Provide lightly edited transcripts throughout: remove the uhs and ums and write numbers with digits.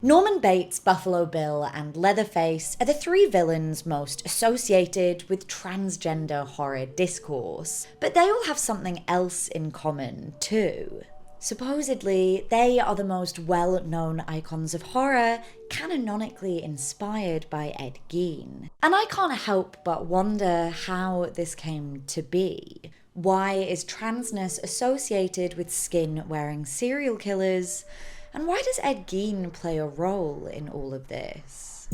Norman Bates, Buffalo Bill, and Leatherface are the three villains most associated with transgender horror discourse, but they all have something else in common too. Supposedly, they are the most well-known icons of horror, canonically inspired by Ed Gein. And I can't help but wonder how this came to be. Why is transness associated with skin-wearing serial killers? And why does Ed Gein play a role in all of this?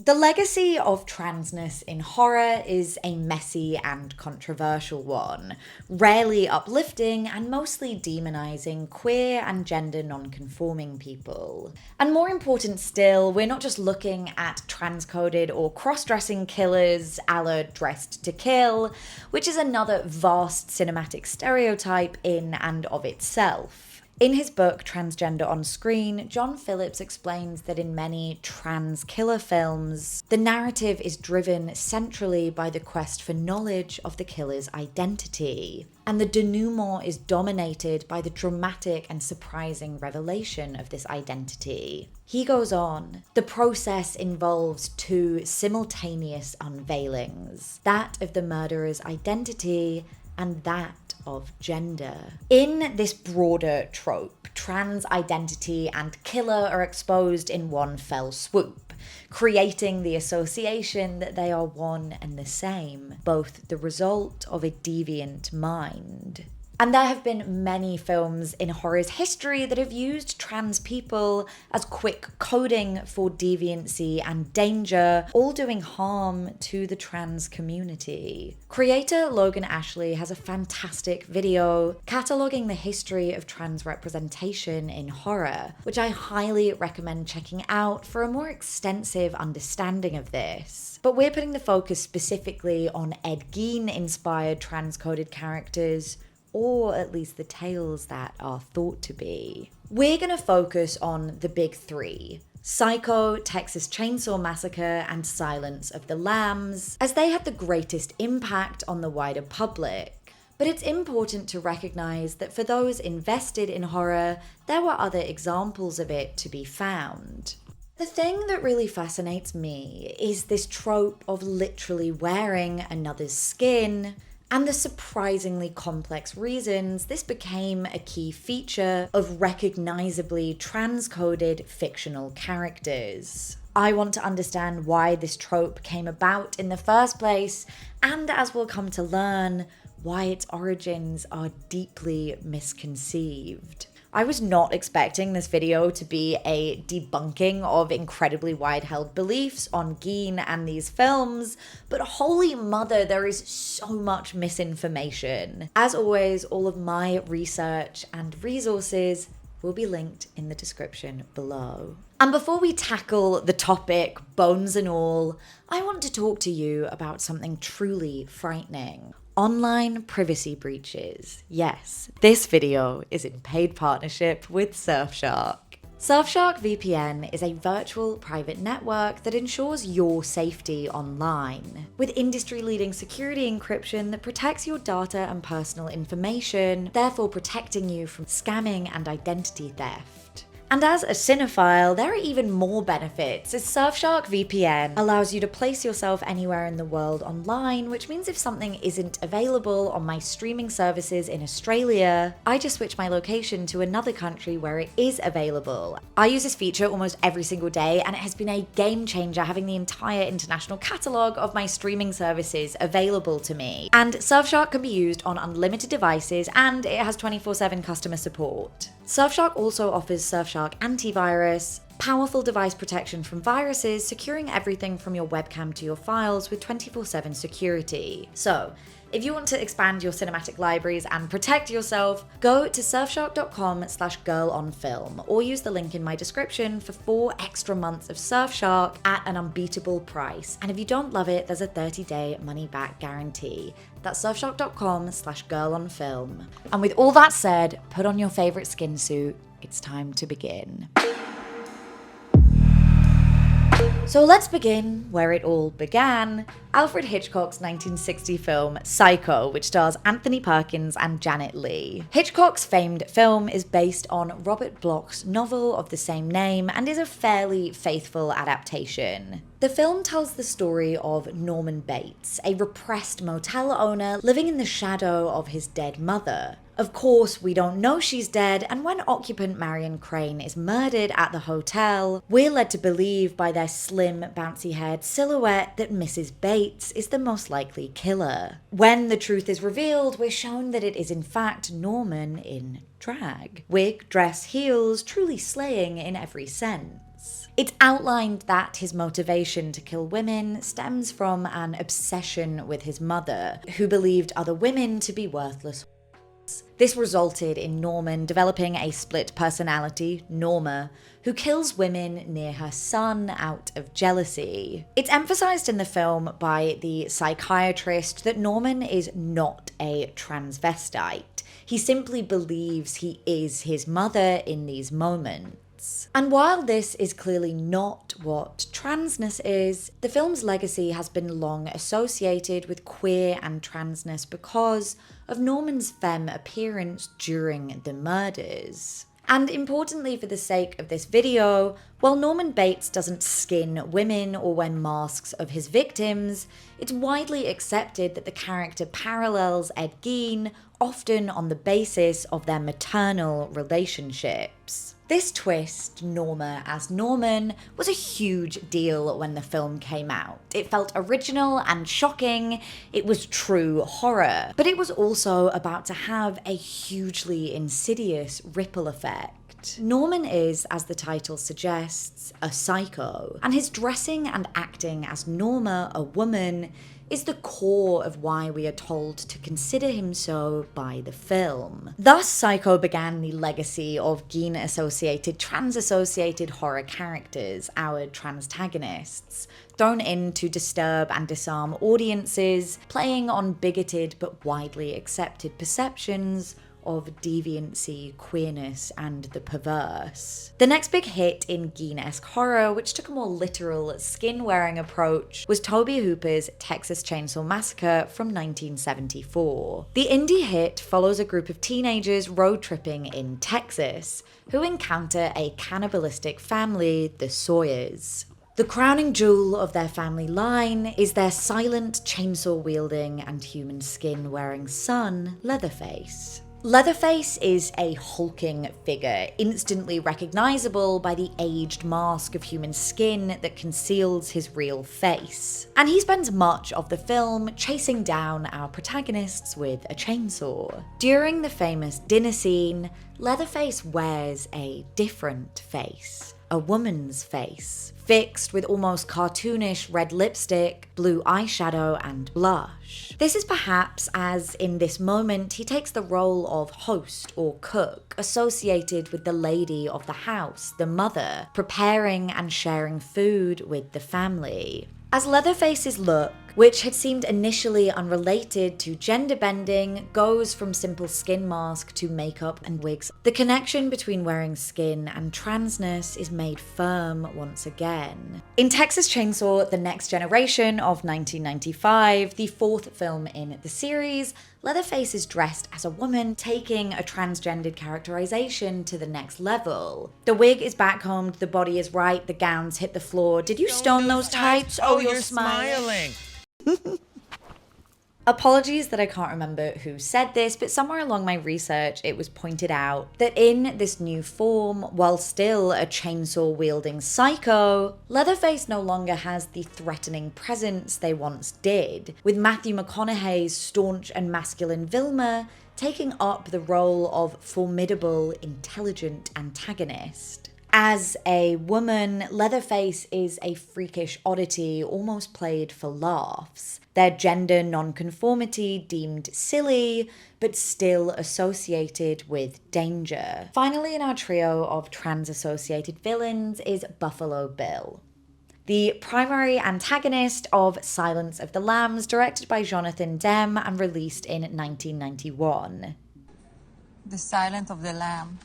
The legacy of transness in horror is a messy and controversial one, rarely uplifting and mostly demonizing queer and gender non-conforming people. And more important still, we're not just looking at trans-coded or cross-dressing killers a la Dressed to Kill, which is another vast cinematic stereotype in and of itself. In his book, Transgender on Screen, John Phillips explains that in many trans killer films, the narrative is driven centrally by the quest for knowledge of the killer's identity, and the denouement is dominated by the dramatic and surprising revelation of this identity. He goes on, the process involves two simultaneous unveilings, that of the murderer's identity and that of gender. In this broader trope, trans identity and killer are exposed in one fell swoop, creating the association that they are one and the same, both the result of a deviant mind. And there have been many films in horror's history that have used trans people as quick coding for deviancy and danger, all doing harm to the trans community. Creator Logan Ashley has a fantastic video cataloging the history of trans representation in horror, which I highly recommend checking out for a more extensive understanding of this. But we're putting the focus specifically on Ed Gein-inspired trans-coded characters, or at least the tales that are thought to be. We're gonna focus on the big three: Psycho, Texas Chainsaw Massacre, and Silence of the Lambs, as they had the greatest impact on the wider public. But it's important to recognize that for those invested in horror, there were other examples of it to be found. The thing that really fascinates me is this trope of literally wearing another's skin, and the surprisingly complex reasons this became a key feature of recognizably transcoded fictional characters. I want to understand why this trope came about in the first place, and as we'll come to learn, why its origins are deeply misconceived. I was not expecting this video to be a debunking of incredibly wide-held beliefs on Gein and these films, but holy mother, there is so much misinformation. As always, all of my research and resources will be linked in the description below. And before we tackle the topic, bones and all, I want to talk to you about something truly frightening. Online privacy breaches. Yes, this video is in paid partnership with Surfshark. Surfshark VPN is a virtual private network that ensures your safety online, with industry-leading security encryption that protects your data and personal information, therefore protecting you from scamming and identity theft. And as a cinephile, there are even more benefits, as Surfshark VPN allows you to place yourself anywhere in the world online, which means if something isn't available on my streaming services in Australia, I just switch my location to another country where it is available. I use this feature almost every single day, and it has been a game changer having the entire international catalogue of my streaming services available to me. And Surfshark can be used on unlimited devices, and it has 24/7 customer support. Surfshark also offers Surfshark Antivirus, powerful device protection from viruses, securing everything from your webcam to your files with 24/7 security. So, if you want to expand your cinematic libraries and protect yourself, go to surfshark.com/girlonfilm or use the link in my description for 4 extra months of Surfshark at an unbeatable price. And if you don't love it, there's a 30-day money-back guarantee. That's surfshark.com/girlonfilm. And with all that said, put on your favorite skin suit. It's time to begin. So let's begin where it all began. Alfred Hitchcock's 1960 film Psycho, which stars Anthony Perkins and Janet Leigh. Hitchcock's famed film is based on Robert Bloch's novel of the same name and is a fairly faithful adaptation. The film tells the story of Norman Bates, a repressed motel owner living in the shadow of his dead mother. Of course, we don't know she's dead, and when occupant Marion Crane is murdered at the hotel, we're led to believe by their slim, bouncy-haired silhouette that Mrs. Bates is the most likely killer. When the truth is revealed, we're shown that it is in fact Norman in drag. Wig, dress, heels, truly slaying in every sense. It's outlined that his motivation to kill women stems from an obsession with his mother, who believed other women to be worthless. This resulted in Norman developing a split personality, Norma, who kills women near her son out of jealousy. It's emphasized in the film by the psychiatrist that Norman is not a transvestite. He simply believes he is his mother in these moments. And while this is clearly not what transness is, the film's legacy has been long associated with queer and transness because of Norman's femme appearance during the murders. And importantly for the sake of this video, while Norman Bates doesn't skin women or wear masks of his victims, it's widely accepted that the character parallels Ed Gein, often on the basis of their maternal relationships. This twist, Norma as Norman, was a huge deal when the film came out. It felt original and shocking, it was true horror, but it was also about to have a hugely insidious ripple effect. Norman is, as the title suggests, a psycho, and his dressing and acting as Norma, a woman, is the core of why we are told to consider him so by the film. Thus, Psycho began the legacy of Gein-associated, trans-associated horror characters, our transtagonists, thrown in to disturb and disarm audiences, playing on bigoted but widely accepted perceptions of deviancy, queerness, and the perverse. The next big hit in Gein-esque horror, which took a more literal, skin-wearing approach, was Tobe Hooper's Texas Chainsaw Massacre from 1974. The indie hit follows a group of teenagers road tripping in Texas, who encounter a cannibalistic family, the Sawyers. The crowning jewel of their family line is their silent, chainsaw-wielding and human skin-wearing son, Leatherface. Leatherface is a hulking figure, instantly recognizable by the aged mask of human skin that conceals his real face. And he spends much of the film chasing down our protagonists with a chainsaw. During the famous dinner scene, Leatherface wears a different face. A woman's face, fixed with almost cartoonish red lipstick, blue eyeshadow, and blush. This is perhaps as, in this moment, he takes the role of host or cook, associated with the lady of the house, the mother, preparing and sharing food with the family. As Leatherface's look, which had seemed initially unrelated to gender bending, goes from simple skin mask to makeup and wigs, the connection between wearing skin and transness is made firm once again. In Texas Chainsaw: The Next Generation of 1995, the fourth film in the series, Leatherface is dressed as a woman, taking a transgendered characterization to the next level. The wig is backcombed, the body is right, the gowns hit the floor. Did you stone those tights? Oh, you're smiling. Apologies that I can't remember who said this, but somewhere along my research it was pointed out that in this new form, while still a chainsaw-wielding psycho, Leatherface no longer has the threatening presence they once did, with Matthew McConaughey's staunch and masculine Vilma taking up the role of formidable, intelligent antagonist. As a woman, Leatherface is a freakish oddity almost played for laughs, their gender nonconformity deemed silly, but still associated with danger. Finally, in our trio of trans-associated villains is Buffalo Bill, the primary antagonist of Silence of the Lambs, directed by Jonathan Demme and released in 1991. The Silence of the Lamb.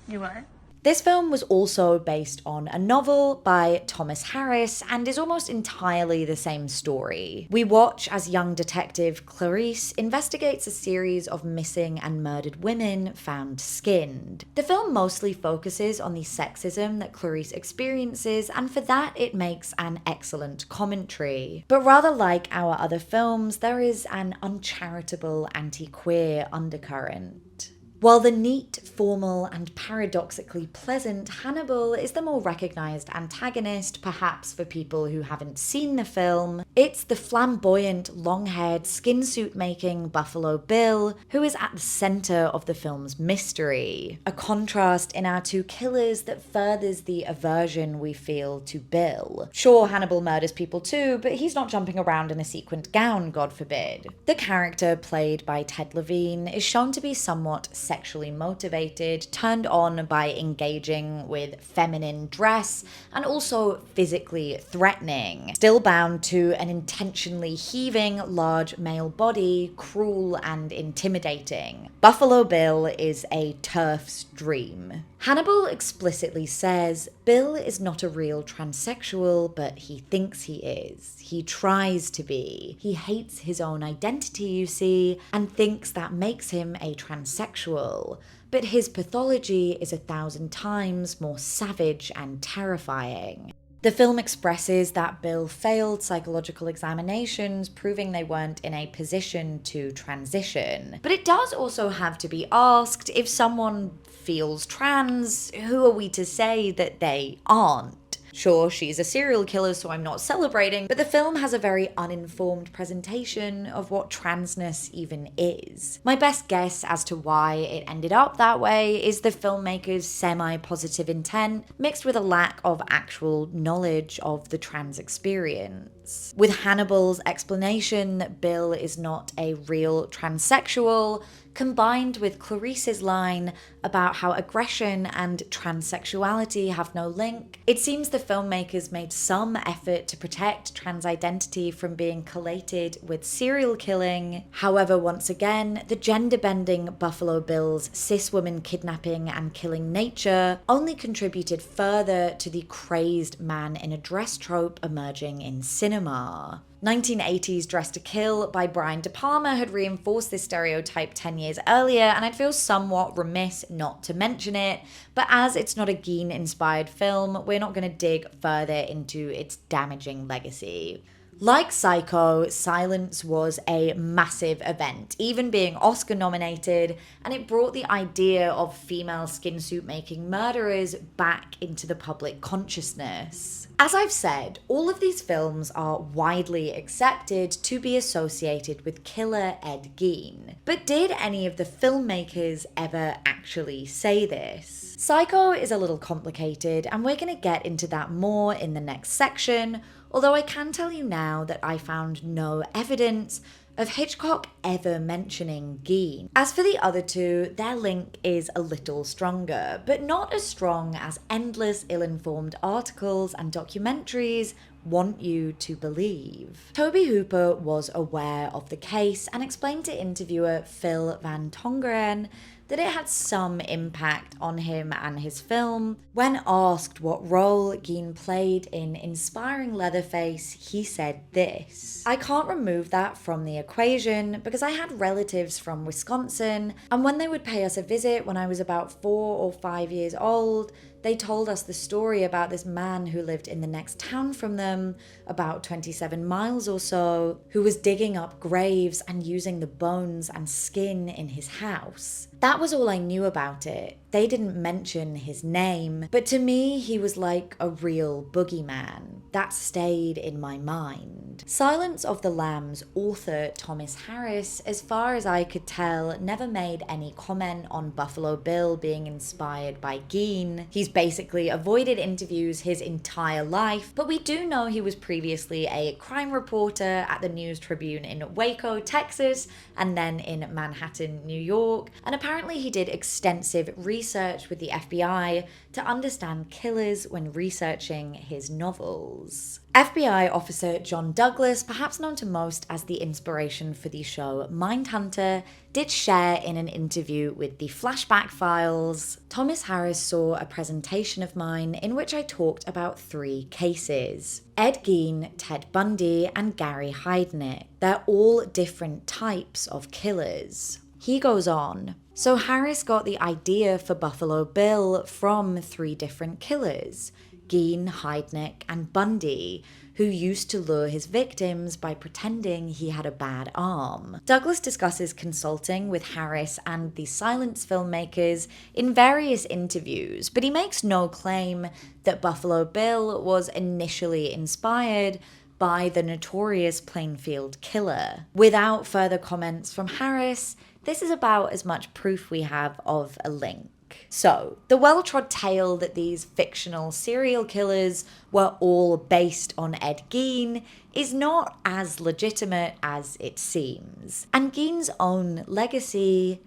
You what? This film was also based on a novel by Thomas Harris and is almost entirely the same story. We watch as young detective Clarice investigates a series of missing and murdered women found skinned. The film mostly focuses on the sexism that Clarice experiences, and for that it makes an excellent commentary. But rather like our other films, there is an uncharitable anti-queer undercurrent. While the neat, formal, and paradoxically pleasant Hannibal is the more recognised antagonist, perhaps for people who haven't seen the film, it's the flamboyant, long-haired, skin-suit-making Buffalo Bill who is at the centre of the film's mystery. A contrast in our two killers that furthers the aversion we feel to Bill. Sure, Hannibal murders people too, but he's not jumping around in a sequined gown, God forbid. The character, played by Ted Levine, is shown to be somewhat sexually motivated, turned on by engaging with feminine dress, and also physically threatening. Still bound to an intentionally heaving, large male body, cruel and intimidating. Buffalo Bill is a TERF's dream. Hannibal explicitly says, Bill is not a real transsexual, but he thinks he is. He tries to be. He hates his own identity, you see, and thinks that makes him a transsexual. But his pathology is 1,000 times more savage and terrifying. The film expresses that Bill failed psychological examinations, proving they weren't in a position to transition. But it does also have to be asked, if someone feels trans, who are we to say that they aren't? Sure, she's a serial killer, so I'm not celebrating, but the film has a very uninformed presentation of what transness even is. My best guess as to why it ended up that way is the filmmaker's semi-positive intent mixed with a lack of actual knowledge of the trans experience. With Hannibal's explanation that Bill is not a real transsexual, combined with Clarice's line about how aggression and transsexuality have no link, it seems the filmmakers made some effort to protect trans identity from being collated with serial killing. However, once again, the gender-bending Buffalo Bill's cis woman kidnapping and killing nature only contributed further to the crazed man in a dress trope emerging in cinema. 1980's Dress to Kill by Brian De Palma had reinforced this stereotype 10 years earlier, and I'd feel somewhat remiss not to mention it, but as it's not a Gein-inspired film, we're not going to dig further into its damaging legacy. Like Psycho, Silence was a massive event, even being Oscar nominated, and it brought the idea of female skin suit making murderers back into the public consciousness. As I've said, all of these films are widely accepted to be associated with killer Ed Gein. But did any of the filmmakers ever actually say this? Psycho is a little complicated, and we're going to get into that more in the next section, although I can tell you now that I found no evidence of Hitchcock ever mentioning Gein. As for the other two, their link is a little stronger, but not as strong as endless ill-informed articles and documentaries want you to believe. Toby Hooper was aware of the case and explained to interviewer Phil Van Tongeren that it had some impact on him and his film. When asked what role Gein played in inspiring Leatherface, he said this: "I can't remove that from the equation because I had relatives from Wisconsin, and when they would pay us a visit when I was about 4 or 5 years old, they told us the story about this man who lived in the next town from them, about 27 miles or so, who was digging up graves and using the bones and skin in his house. That was all I knew about it. They didn't mention his name, but to me, he was like a real boogeyman. That stayed in my mind." Silence of the Lambs author Thomas Harris, as far as I could tell, never made any comment on Buffalo Bill being inspired by Gein. He's basically avoided interviews his entire life, but we do know he was previously a crime reporter at the News Tribune in Waco, Texas, and then in Manhattan, New York, and apparently he did extensive research with the FBI to understand killers when researching his novels. FBI officer John Douglas, perhaps known to most as the inspiration for the show Mindhunter, did share in an interview with the Flashback Files. Thomas Harris saw a presentation of mine in which I talked about 3 cases: Ed Gein, Ted Bundy, and Gary Heidnik. They're all different types of killers. He goes on, so Harris got the idea for Buffalo Bill from 3 different killers: Gein, Heidnik, and Bundy, who used to lure his victims by pretending he had a bad arm. Douglas discusses consulting with Harris and the silence filmmakers in various interviews, but he makes no claim that Buffalo Bill was initially inspired by the notorious Plainfield Killer. Without further comments from Harris, this is about as much proof we have of a link. So, the well-trod tale that these fictional serial killers were all based on Ed Gein is not as legitimate as it seems. And Gein's own legacy,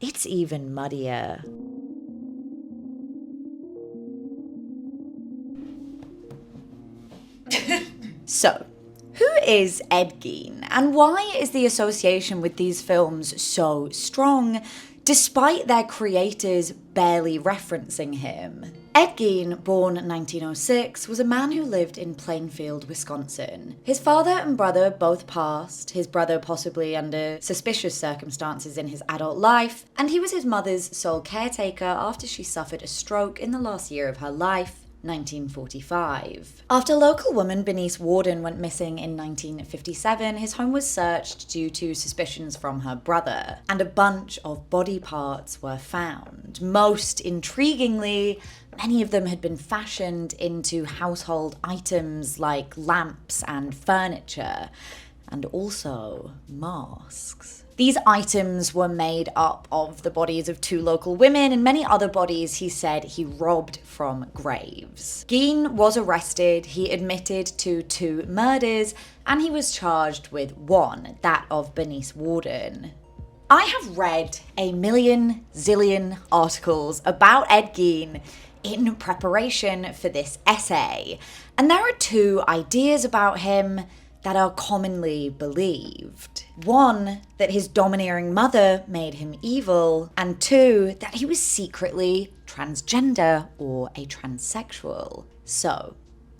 it's even muddier. So, who is Ed Gein, and why is the association with these films so strong, despite their creators barely referencing him? Ed Gein, born 1906, was a man who lived in Plainfield, Wisconsin. His father and brother both passed, his brother possibly under suspicious circumstances in his adult life, and he was his mother's sole caretaker after she suffered a stroke in the last year of her life, 1945. After local woman Bernice Warden went missing in 1957, his home was searched due to suspicions from her brother, and a bunch of body parts were found. Most intriguingly, many of them had been fashioned into household items like lamps and furniture, and also masks. These items were made up of the bodies of 2 local women and many other bodies he said he robbed from graves. Gein was arrested, he admitted to 2 murders, and he was charged with 1, that of Bernice Warden. I have read a million zillion articles about Ed Gein in preparation for this essay, and there are 2 ideas about him that are commonly believed. 1, that his domineering mother made him evil, and 2, that he was secretly transgender or a transsexual. So,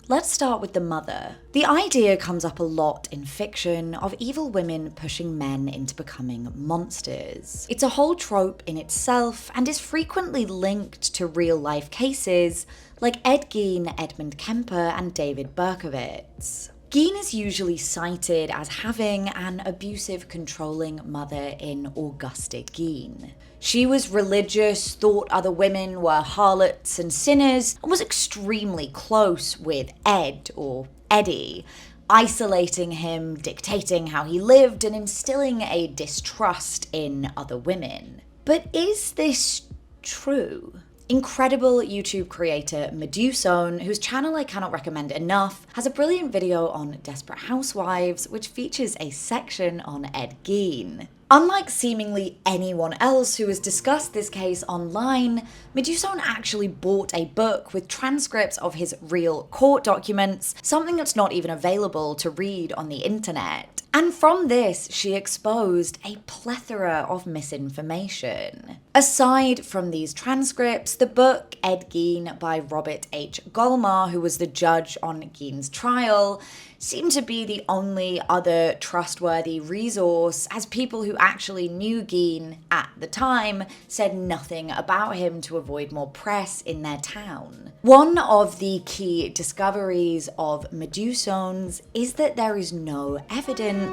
let's start with the mother. The idea comes up a lot in fiction of evil women pushing men into becoming monsters. It's a whole trope in itself and is frequently linked to real-life cases like Ed Gein, Edmund Kemper, and David Berkowitz. Gein is usually cited as having an abusive, controlling mother in Augusta Gein. She was religious, thought other women were harlots and sinners, and was extremely close with Ed, or Eddie, isolating him, dictating how he lived, and instilling a distrust in other women. But is this true? Incredible YouTube creator Medusone, whose channel I cannot recommend enough, has a brilliant video on Desperate Housewives, which features a section on Ed Gein. Unlike seemingly anyone else who has discussed this case online, Medusone actually bought a book with transcripts of his real court documents, something that's not even available to read on the internet. And from this, she exposed a plethora of misinformation. Aside from these transcripts, the book Ed Gein by Robert H. Golmar, who was the judge on Gein's trial, seemed to be the only other trustworthy resource, as people who actually knew Gein at the time said nothing about him to avoid more press in their town. One of the key discoveries of Medusone's is that there is no evidence.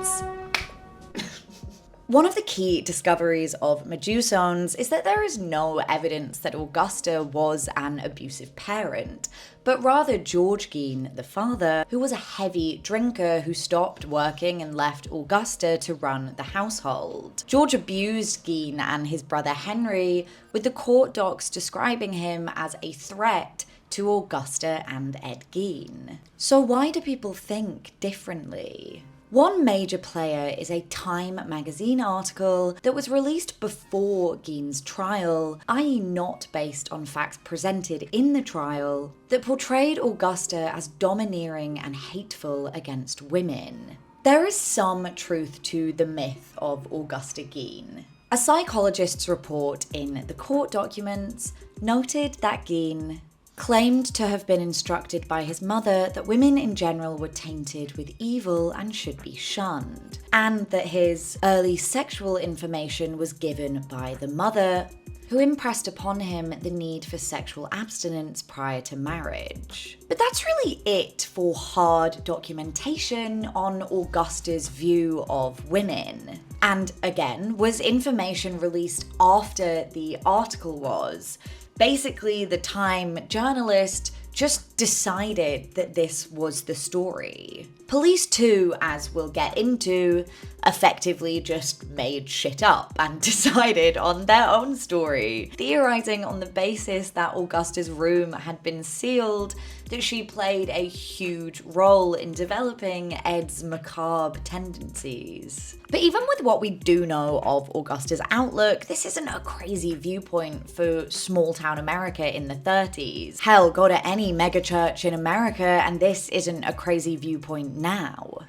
One of the key discoveries of Medusone's is that there is no evidence that Augusta was an abusive parent, but rather George Gein, the father, who was a heavy drinker who stopped working and left Augusta to run the household. George abused Gein and his brother Henry, with the court docs describing him as a threat to Augusta and Ed Gein. So why do people think differently? One major player is a Time magazine article that was released before Gein's trial, i.e. not based on facts presented in the trial, that portrayed Augusta as domineering and hateful against women. There is some truth to the myth of Augusta Gein. A psychologist's report in the court documents noted that Gein claimed to have been instructed by his mother that women in general were tainted with evil and should be shunned, and that his early sexual information was given by the mother, who impressed upon him the need for sexual abstinence prior to marriage. But that's really it for hard documentation on Augusta's view of women. And again, was information released after the article was? Basically, the Time journalist just decided that this was the story. Police too, as we'll get into, effectively just made shit up and decided on their own story, theorizing on the basis that Augusta's room had been sealed, that she played a huge role in developing Ed's macabre tendencies. But even with what we do know of Augusta's outlook, this isn't a crazy viewpoint for small-town America in the 30s. Hell, go to any megachurch in America and this isn't a crazy viewpoint now.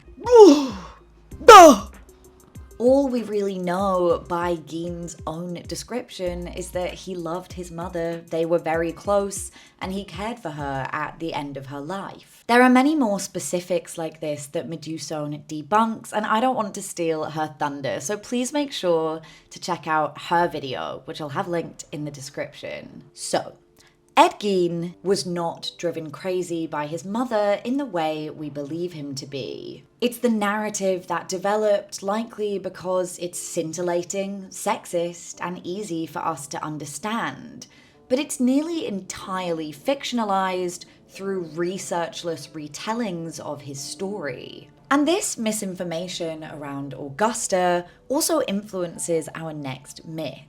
All we really know by Gein's own description is that he loved his mother, they were very close, and he cared for her at the end of her life. There are many more specifics like this that Medusone debunks, and I don't want to steal her thunder, so please make sure to check out her video, which I'll have linked in the description. So, Ed Gein was not driven crazy by his mother in the way we believe him to be. It's the narrative that developed, likely because it's scintillating, sexist, and easy for us to understand. But it's nearly entirely fictionalized through researchless retellings of his story. And this misinformation around Augusta also influences our next myth,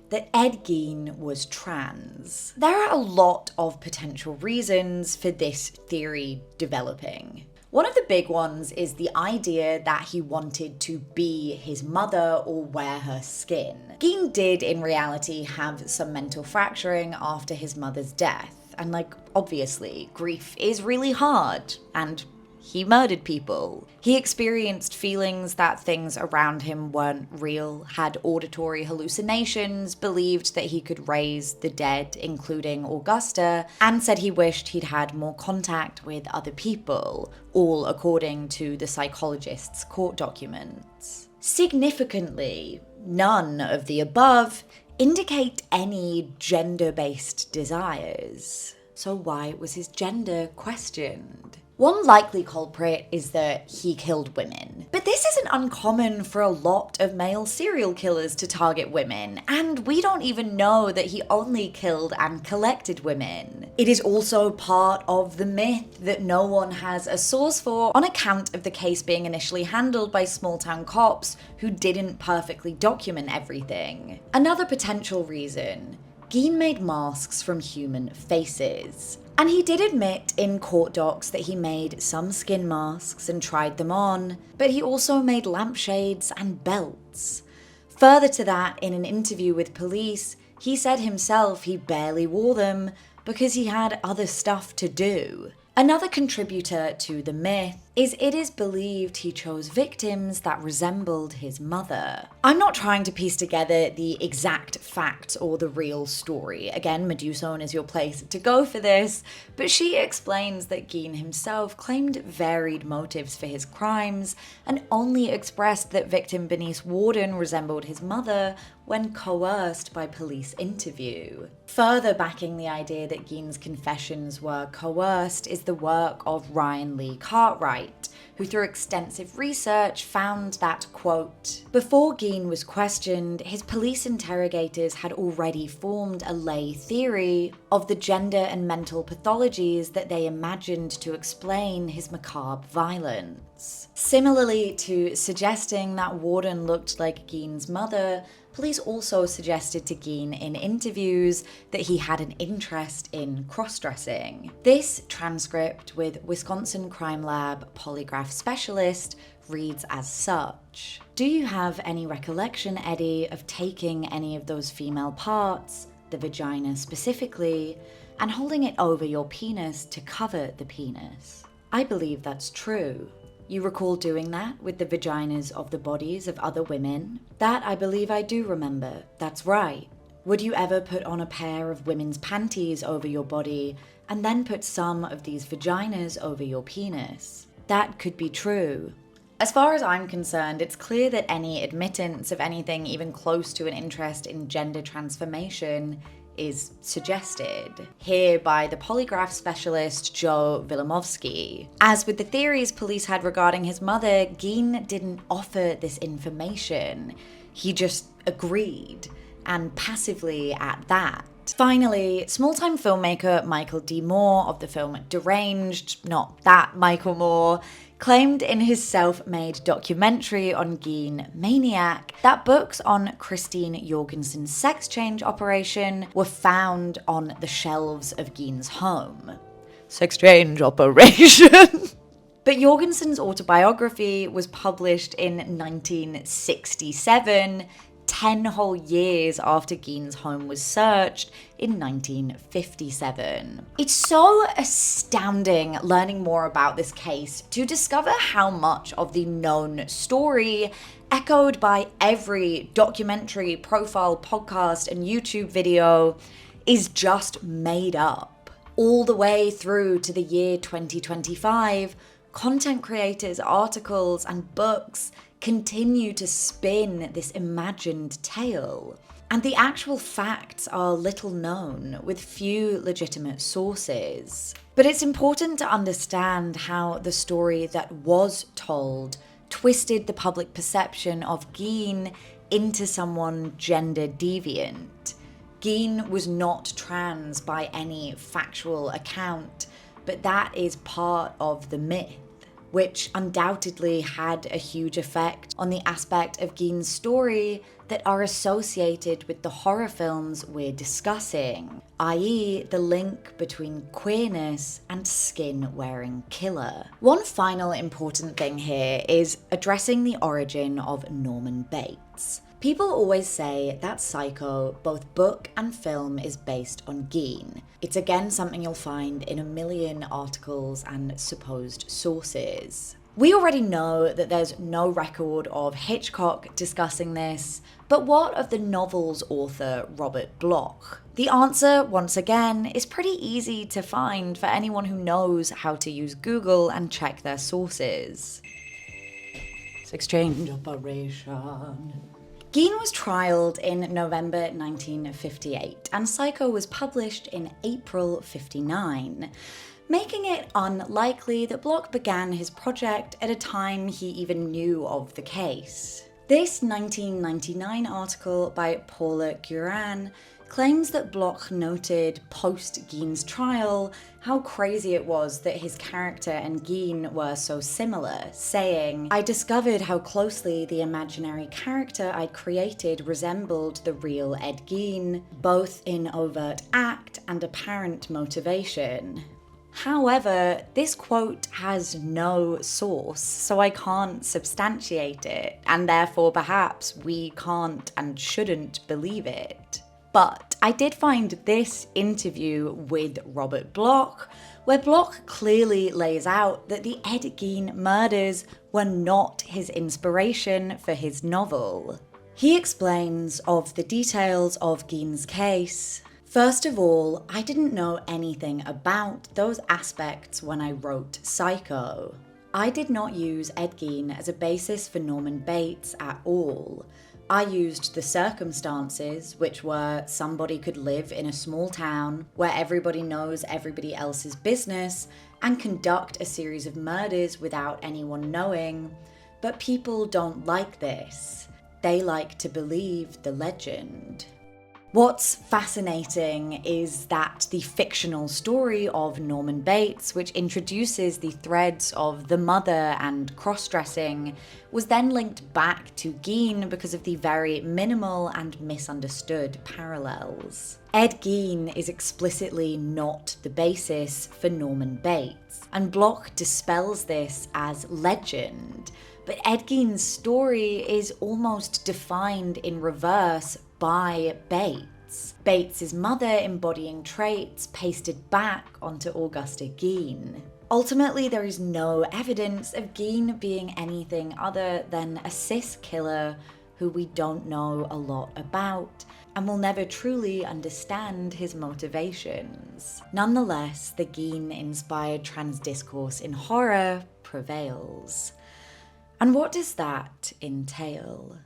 that Ed Gein was trans. There are a lot of potential reasons for this theory developing. One of the big ones is the idea that he wanted to be his mother or wear her skin. Gein did in reality have some mental fracturing after his mother's death, and obviously, grief is really hard, and he murdered people. He experienced feelings that things around him weren't real, had auditory hallucinations, believed that he could raise the dead, including Augusta, and said he wished he'd had more contact with other people, all according to the psychologist's court documents. Significantly, none of the above indicate any gender-based desires. So why was his gender questioned? One likely culprit is that he killed women. But this isn't uncommon for a lot of male serial killers to target women, and we don't even know that he only killed and collected women. It is also part of the myth that no one has a source for on account of the case being initially handled by small-town cops who didn't perfectly document everything. Another potential reason, Gein made masks from human faces. And he did admit in court docs that he made some skin masks and tried them on, but he also made lampshades and belts. Further to that, in an interview with police, he said himself he barely wore them because he had other stuff to do. Another contributor to the myth is it is believed he chose victims that resembled his mother. I'm not trying to piece together the exact facts or the real story. Again, Medusone is your place to go for this, but she explains that Gein himself claimed varied motives for his crimes and only expressed that victim Bernice Warden resembled his mother when coerced by police interview. Further backing the idea that Gein's confessions were coerced is the work of Ryan Lee Cartwright, who through extensive research found that, quote, before Gein was questioned, his police interrogators had already formed a lay theory of the gender and mental pathologies that they imagined to explain his macabre violence. Similarly to suggesting that Warden looked like Gein's mother, Police also suggested to Gein in interviews that he had an interest in cross-dressing. This transcript with Wisconsin Crime Lab polygraph specialist reads as such. Do you have any recollection, Eddie, of taking any of those female parts, the vagina specifically, and holding it over your penis to cover the penis? I believe that's true. You recall doing that with the vaginas of the bodies of other women? That I believe I do remember. That's right. Would you ever put on a pair of women's panties over your body and then put some of these vaginas over your penis? That could be true. As far as I'm concerned, it's clear that any admittance of anything even close to an interest in gender transformation is suggested, here by the polygraph specialist Joe Vilimovsky. As with the theories police had regarding his mother, Gein didn't offer this information. He just agreed, and passively at that. Finally, small-time filmmaker Michael D. Moore of the film Deranged, not that Michael Moore, claimed in his self-made documentary on Gein, Maniac, that books on Christine Jorgensen's sex change operation were found on the shelves of Gein's home. Sex change operation! But Jorgensen's autobiography was published in 1967, 10 whole years after Gein's home was searched in 1957. It's so astounding learning more about this case to discover how much of the known story, echoed by every documentary, profile, podcast, and YouTube video, is just made up. All the way through to the year 2025, content creators, articles, and books continue to spin this imagined tale. And the actual facts are little known, with few legitimate sources. But it's important to understand how the story that was told twisted the public perception of Gein into someone gender deviant. Gein was not trans by any factual account, but that is part of the myth, which undoubtedly had a huge effect on the aspect of Gein's story that are associated with the horror films we're discussing, i.e. the link between queerness and skin-wearing killer. One final important thing here is addressing the origin of Norman Bates. People always say that Psycho, both book and film, is based on Gein. It's again something you'll find in a million articles and supposed sources. We already know that there's no record of Hitchcock discussing this, but what of the novel's author, Robert Bloch? The answer, once again, is pretty easy to find for anyone who knows how to use Google and check their sources. Sex change operation. Gein was trialed in November 1958, and Psycho was published in April 59, making it unlikely that Bloch began his project at a time he even knew of the case. This 1999 article by Paula Guran claims that Bloch noted post-Gein's trial how crazy it was that his character and Gein were so similar, saying, "I discovered how closely the imaginary character I'd created resembled the real Ed Gein, both in overt act and apparent motivation." However, this quote has no source, so I can't substantiate it, and therefore perhaps we can't and shouldn't believe it. But I did find this interview with Robert Bloch, where Bloch clearly lays out that the Ed Gein murders were not his inspiration for his novel. He explains of the details of Gein's case. First of all, I didn't know anything about those aspects when I wrote Psycho. I did not use Ed Gein as a basis for Norman Bates at all. I used the circumstances, which were somebody could live in a small town where everybody knows everybody else's business and conduct a series of murders without anyone knowing. But people don't like this. They like to believe the legend. What's fascinating is that the fictional story of Norman Bates, which introduces the threads of the mother and cross-dressing, was then linked back to Gein because of the very minimal and misunderstood parallels. Ed Gein is explicitly not the basis for Norman Bates, and Block dispels this as legend, but Ed Gein's story is almost defined in reverse by Bates. Bates' mother embodying traits pasted back onto Augusta Gein. Ultimately, there is no evidence of Gein being anything other than a cis killer who we don't know a lot about, and will never truly understand his motivations. Nonetheless, the Gein-inspired trans discourse in horror prevails. And what does that entail?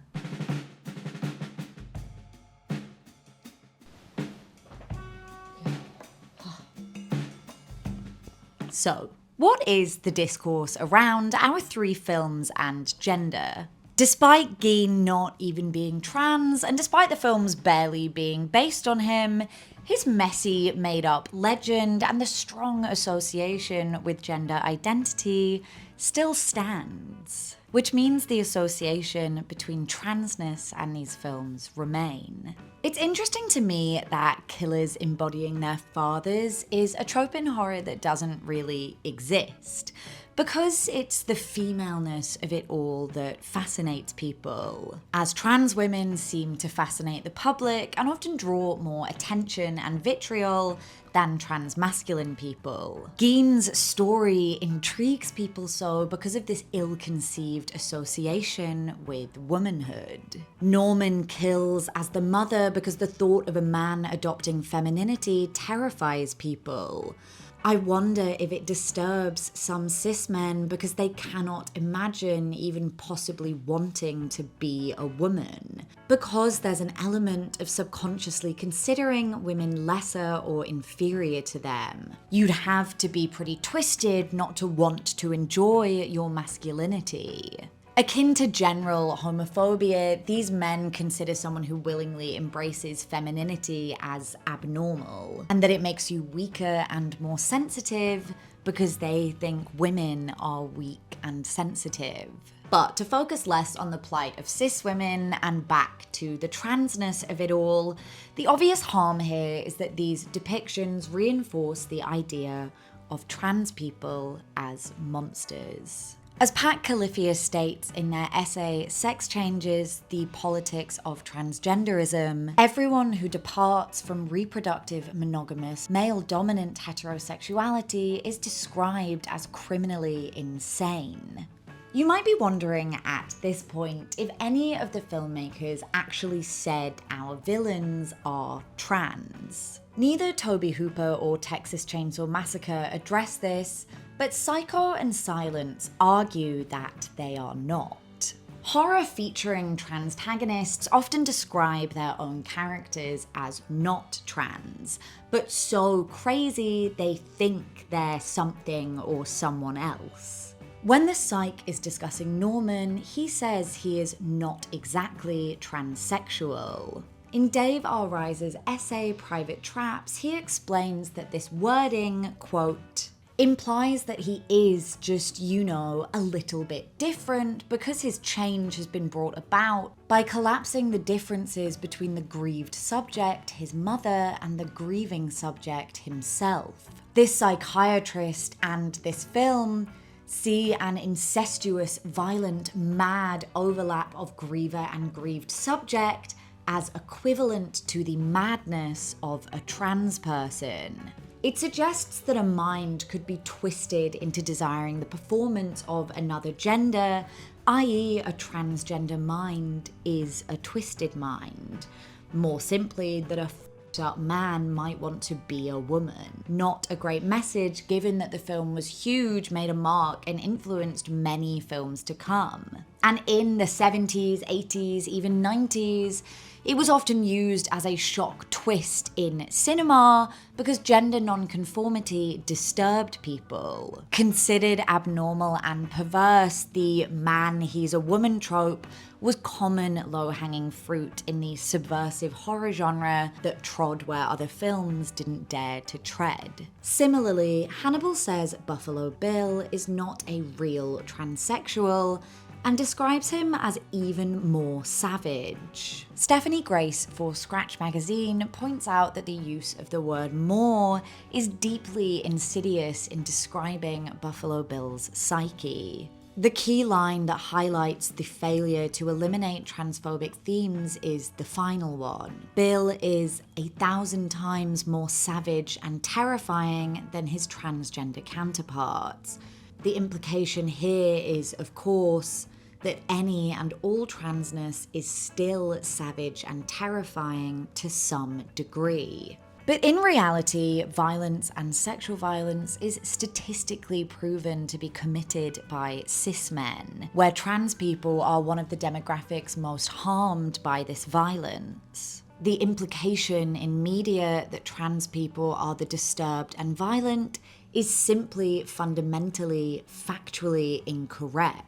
So, what is the discourse around our three films and gender? Despite Gein not even being trans, and despite the films barely being based on him, his messy, made-up legend and the strong association with gender identity still stands. Which means the association between transness and these films remain. It's interesting to me that killers embodying their fathers is a trope in horror that doesn't really exist, because it's the femaleness of it all that fascinates people. As trans women seem to fascinate the public and often draw more attention and vitriol than trans masculine people. Gein's story intrigues people so because of this ill-conceived association with womanhood. Norman kills as the mother because the thought of a man adopting femininity terrifies people. I wonder if it disturbs some cis men because they cannot imagine even possibly wanting to be a woman. Because there's an element of subconsciously considering women lesser or inferior to them. You'd have to be pretty twisted not to want to enjoy your masculinity. Akin to general homophobia, these men consider someone who willingly embraces femininity as abnormal, and that it makes you weaker and more sensitive because they think women are weak and sensitive. But to focus less on the plight of cis women and back to the transness of it all, the obvious harm here is that these depictions reinforce the idea of trans people as monsters. As Pat Califia states in their essay, Sex Changes, the Politics of Transgenderism, everyone who departs from reproductive monogamous male-dominant heterosexuality is described as criminally insane. You might be wondering at this point if any of the filmmakers actually said our villains are trans. Neither Tobe Hooper or Texas Chainsaw Massacre address this, but Psycho and Silence argue that they are not. Horror featuring transantagonists often describe their own characters as not trans, but so crazy they think they're something or someone else. When the psych is discussing Norman, he says he is not exactly transsexual. In Dave R. Reiser's essay, Private Traps, he explains that this wording, quote, implies that he is just, a little bit different because his change has been brought about by collapsing the differences between the grieved subject, his mother, and the grieving subject himself. This psychiatrist and this film see an incestuous, violent, mad overlap of griever and grieved subject as equivalent to the madness of a trans person. It suggests that a mind could be twisted into desiring the performance of another gender, i.e. a transgender mind is a twisted mind. More simply, that a f***ed up man might want to be a woman. Not a great message given that the film was huge, made a mark, and influenced many films to come. And in the 70s, 80s, even 90s, It was often used as a shock twist in cinema because gender nonconformity disturbed people. Considered abnormal and perverse, the man he's a woman trope was common low-hanging fruit in the subversive horror genre that trod where other films didn't dare to tread. Similarly, Hannibal says Buffalo Bill is not a real transsexual, and describes him as even more savage. Stephanie Grace for Scratch Magazine points out that the use of the word more is deeply insidious in describing Buffalo Bill's psyche. The key line that highlights the failure to eliminate transphobic themes is the final one. Bill is 1,000 times more savage and terrifying than his transgender counterparts. The implication here is, of course, that any and all transness is still savage and terrifying to some degree. But in reality, violence and sexual violence is statistically proven to be committed by cis men, where trans people are one of the demographics most harmed by this violence. The implication in media that trans people are the disturbed and violent is simply fundamentally, factually incorrect.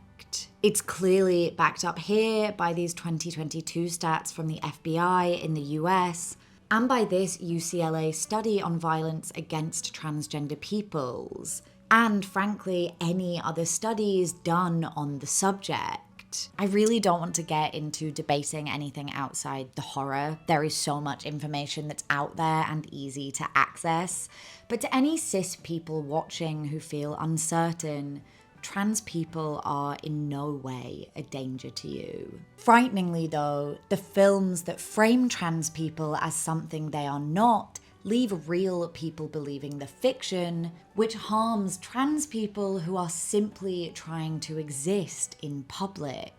It's clearly backed up here by these 2022 stats from the FBI in the US, and by this UCLA study on violence against transgender peoples, and frankly, any other studies done on the subject. I really don't want to get into debating anything outside the horror. There is so much information that's out there and easy to access. But to any cis people watching who feel uncertain, trans people are in no way a danger to you. Frighteningly though, the films that frame trans people as something they are not leave real people believing the fiction, which harms trans people who are simply trying to exist in public.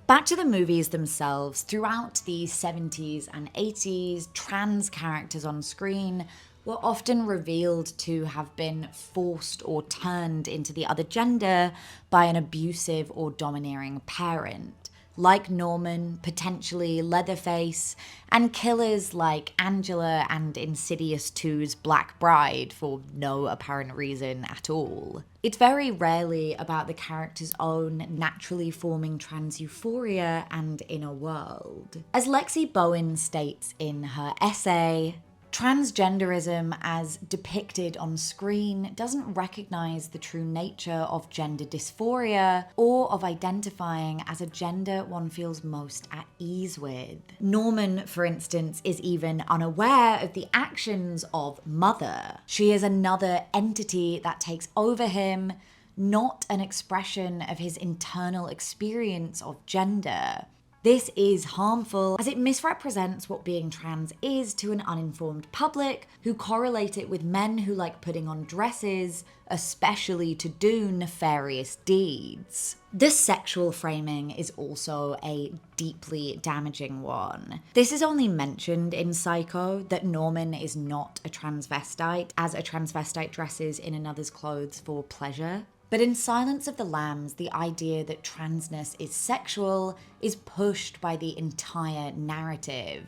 Back to the movies themselves, throughout the 70s and 80s, trans characters on screen were often revealed to have been forced or turned into the other gender by an abusive or domineering parent, like Norman, potentially Leatherface, and killers like Angela and Insidious 2's Black Bride for no apparent reason at all. It's very rarely about the character's own naturally forming trans euphoria and inner world. As Lexi Bowen states in her essay, transgenderism as depicted on screen doesn't recognize the true nature of gender dysphoria or of identifying as a gender one feels most at ease with. Norman, for instance, is even unaware of the actions of Mother. She is another entity that takes over him, not an expression of his internal experience of gender. This is harmful as it misrepresents what being trans is to an uninformed public who correlate it with men who like putting on dresses, especially to do nefarious deeds. The sexual framing is also a deeply damaging one. This is only mentioned in Psycho, that Norman is not a transvestite, as a transvestite dresses in another's clothes for pleasure. But in Silence of the Lambs, the idea that transness is sexual is pushed by the entire narrative.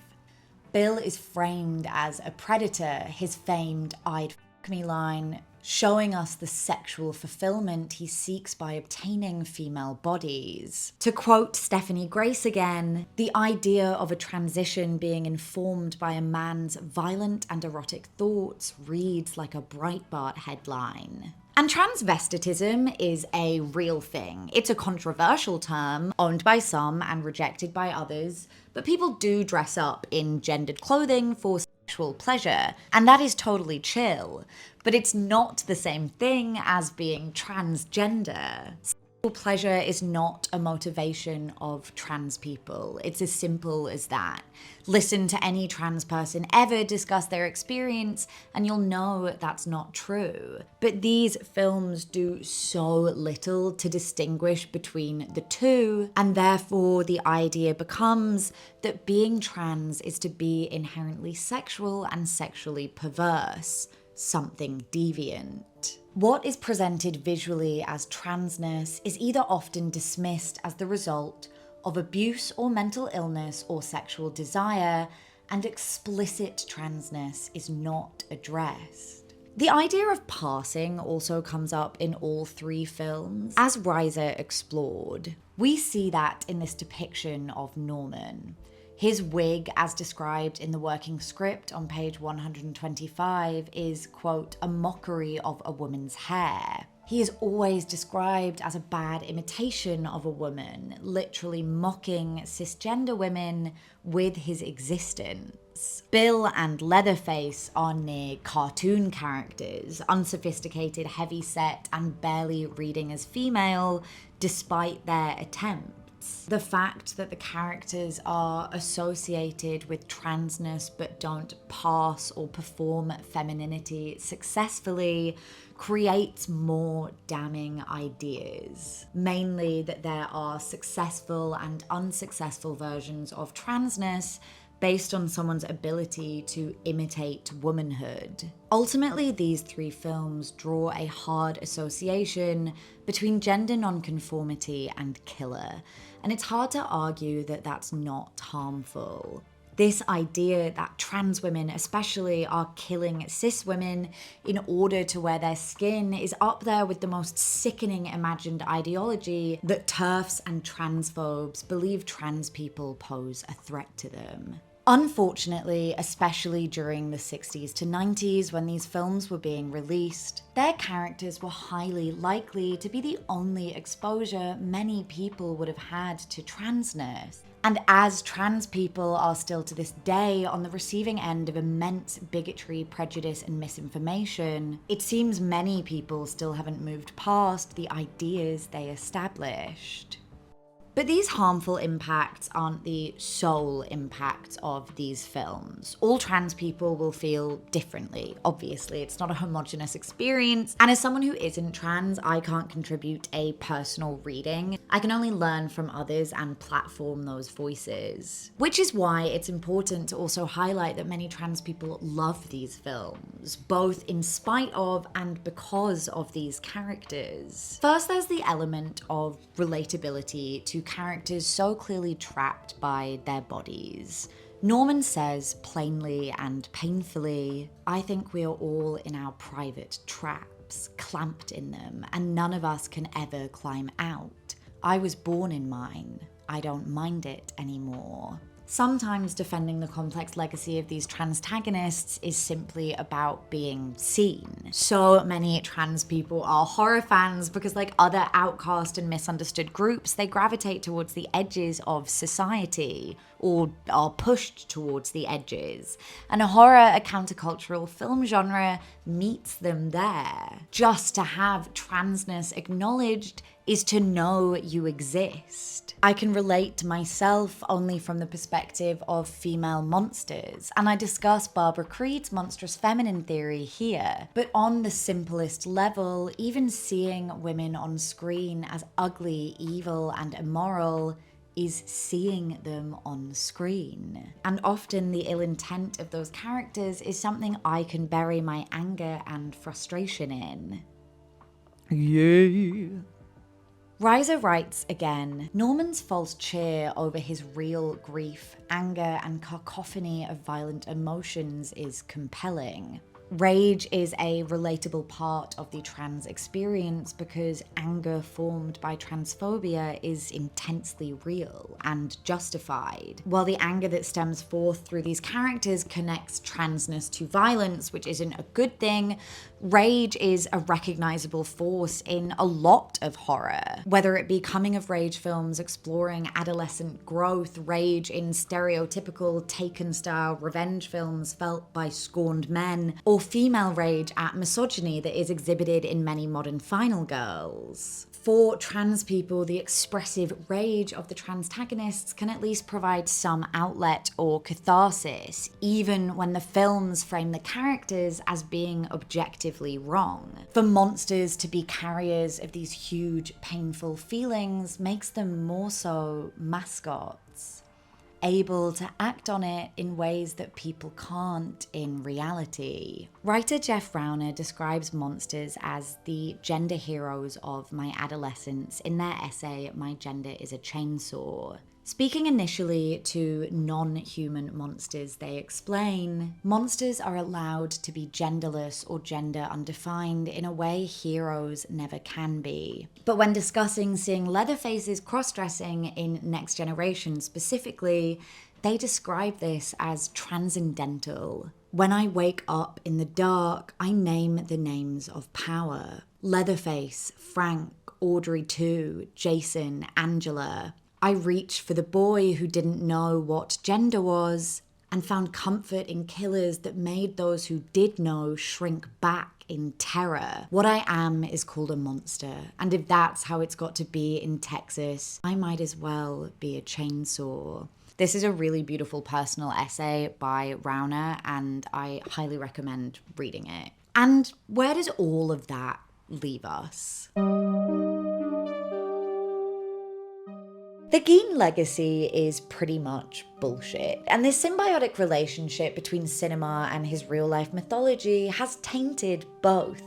Bill is framed as a predator, his famed "I'd f*** me" line, showing us the sexual fulfillment he seeks by obtaining female bodies. To quote Stephanie Grace again, the idea of a transition being informed by a man's violent and erotic thoughts reads like a Breitbart headline. And transvestitism is a real thing. It's a controversial term, owned by some and rejected by others, but people do dress up in gendered clothing for sexual pleasure, and that is totally chill. But it's not the same thing as being transgender. Sexual pleasure is not a motivation of trans people. It's as simple as that. Listen to any trans person ever discuss their experience and you'll know that's not true. But these films do so little to distinguish between the two, and therefore the idea becomes that being trans is to be inherently sexual and sexually perverse, something deviant. What is presented visually as transness is either often dismissed as the result of abuse or mental illness or sexual desire, and explicit transness is not addressed. The idea of passing also comes up in all three films. As Reiser explored, we see that in this depiction of Norman. His wig, as described in the working script on page 125, is, quote, a mockery of a woman's hair. He is always described as a bad imitation of a woman, literally mocking cisgender women with his existence. Bill and Leatherface are near cartoon characters, unsophisticated, heavy-set, and barely reading as female, despite their attempts. The fact that the characters are associated with transness but don't pass or perform femininity successfully creates more damning ideas. Mainly that there are successful and unsuccessful versions of transness based on someone's ability to imitate womanhood. Ultimately, these three films draw a hard association between gender nonconformity and killer, and it's hard to argue that that's not harmful. This idea that trans women especially are killing cis women in order to wear their skin is up there with the most sickening imagined ideology that TERFs and transphobes believe trans people pose a threat to them. Unfortunately, especially during the 60s to 90s when these films were being released, their characters were highly likely to be the only exposure many people would have had to transness. And as trans people are still to this day on the receiving end of immense bigotry, prejudice, and misinformation, it seems many people still haven't moved past the ideas they established. But these harmful impacts aren't the sole impacts of these films. All trans people will feel differently, obviously. It's not a homogenous experience. And as someone who isn't trans, I can't contribute a personal reading. I can only learn from others and platform those voices. Which is why it's important to also highlight that many trans people love these films, both in spite of and because of these characters. First, there's the element of relatability to characters so clearly trapped by their bodies. Norman says plainly and painfully, "I think we are all in our private traps, clamped in them, and none of us can ever climb out. I was born in mine. I don't mind it anymore." Sometimes defending the complex legacy of these transtagonists is simply about being seen. So many trans people are horror fans because, like other outcast and misunderstood groups, they gravitate towards the edges of society or are pushed towards the edges. And horror, a countercultural film genre, meets them there. Just to have transness acknowledged is to know you exist. I can relate to myself only from the perspective of female monsters, and I discuss Barbara Creed's monstrous feminine theory here. But on the simplest level, even seeing women on screen as ugly, evil, and immoral is seeing them on screen. And often the ill intent of those characters is something I can bury my anger and frustration in. Yay! Reiser writes again, Norman's false cheer over his real grief, anger, and cacophony of violent emotions is compelling. Rage is a relatable part of the trans experience because anger formed by transphobia is intensely real and justified. While the anger that stems forth through these characters connects transness to violence, which isn't a good thing, rage is a recognizable force in a lot of horror. Whether it be coming-of-age films exploring adolescent growth, rage in stereotypical Taken-style revenge films felt by scorned men, or female rage at misogyny that is exhibited in many modern final girls. For trans people, the expressive rage of the transtagonists can at least provide some outlet or catharsis, even when the films frame the characters as being objectively wrong. For monsters to be carriers of these huge, painful feelings makes them more so mascots, able to act on it in ways that people can't in reality. Writer Jeff Rauner describes monsters as the gender heroes of my adolescence in their essay, My Gender is a Chainsaw. Speaking initially to non-human monsters, they explain, monsters are allowed to be genderless or gender undefined in a way heroes never can be. But when discussing seeing Leatherface's cross-dressing in Next Generation specifically, they describe this as transcendental. When I wake up in the dark, I name the names of power. Leatherface, Frank, Audrey 2, Jason, Angela. I reach for the boy who didn't know what gender was and found comfort in killers that made those who did know shrink back in terror. What I am is called a monster, and if that's how it's got to be in Texas, I might as well be a chainsaw. This is a really beautiful personal essay by Rauner, and I highly recommend reading it. And where does all of that leave us? The Gein legacy is pretty much bullshit, and this symbiotic relationship between cinema and his real-life mythology has tainted both,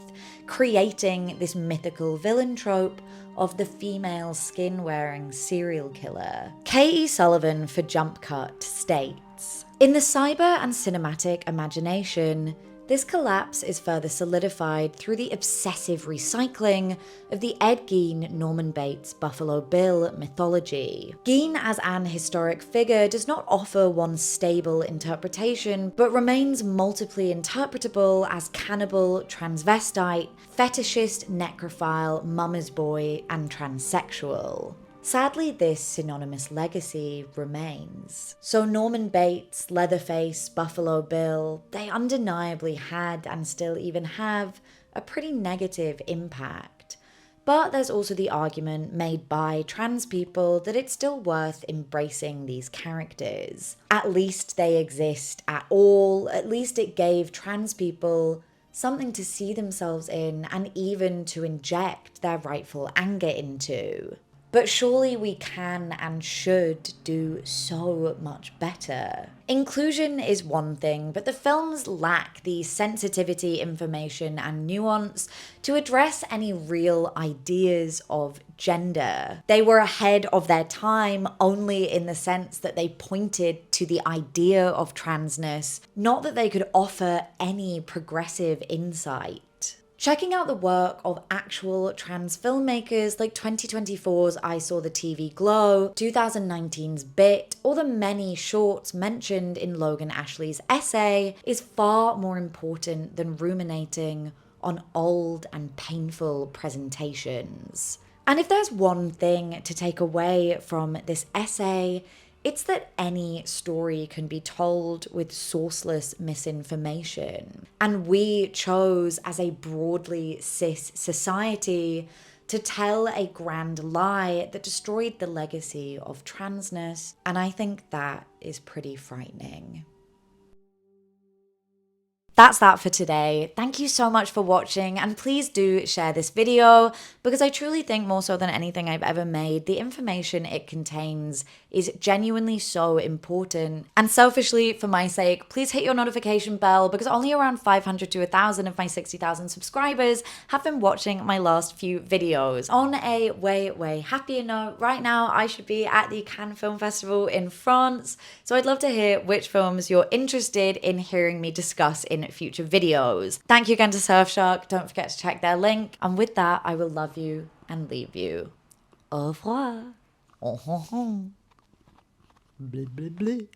creating this mythical villain trope of the female skin-wearing serial killer. K.E. Sullivan for Jump Cut states, "In the cyber and cinematic imagination, this collapse is further solidified through the obsessive recycling of the Ed Gein, Norman Bates, Buffalo Bill mythology. Gein as an historic figure does not offer one stable interpretation, but remains multiply interpretable as cannibal, transvestite, fetishist, necrophile, mama's boy, and transsexual." Sadly, this synonymous legacy remains. So Norman Bates, Leatherface, Buffalo Bill, they undeniably had and still even have a pretty negative impact. But there's also the argument made by trans people that it's still worth embracing these characters. At least they exist at all, at least it gave trans people something to see themselves in and even to inject their rightful anger into. But surely we can and should do so much better. Inclusion is one thing, but the films lack the sensitivity, information, and nuance to address any real ideas of gender. They were ahead of their time only in the sense that they pointed to the idea of transness, not that they could offer any progressive insight. Checking out the work of actual trans filmmakers like 2024's I Saw the TV Glow, 2019's Bit, or the many shorts mentioned in Logan Ashley's essay is far more important than ruminating on old and painful presentations. And if there's one thing to take away from this essay, it's that any story can be told with sourceless misinformation. And we chose, as a broadly cis society, to tell a grand lie that destroyed the legacy of transness. And I think that is pretty frightening. That's that for today. Thank you so much for watching, and please do share this video because I truly think more so than anything I've ever made, the information it contains is genuinely so important. And selfishly, for my sake, please hit your notification bell because only around 500 to 1,000 of my 60,000 subscribers have been watching my last few videos. On a way happier note, right now I should be at the Cannes Film Festival in France, so I'd love to hear which films you're interested in hearing me discuss in future videos. Thank you again to Surfshark. Don't forget to check their link. And with that, I will love you and leave you. Au revoir. Bleh, bleh, bleh.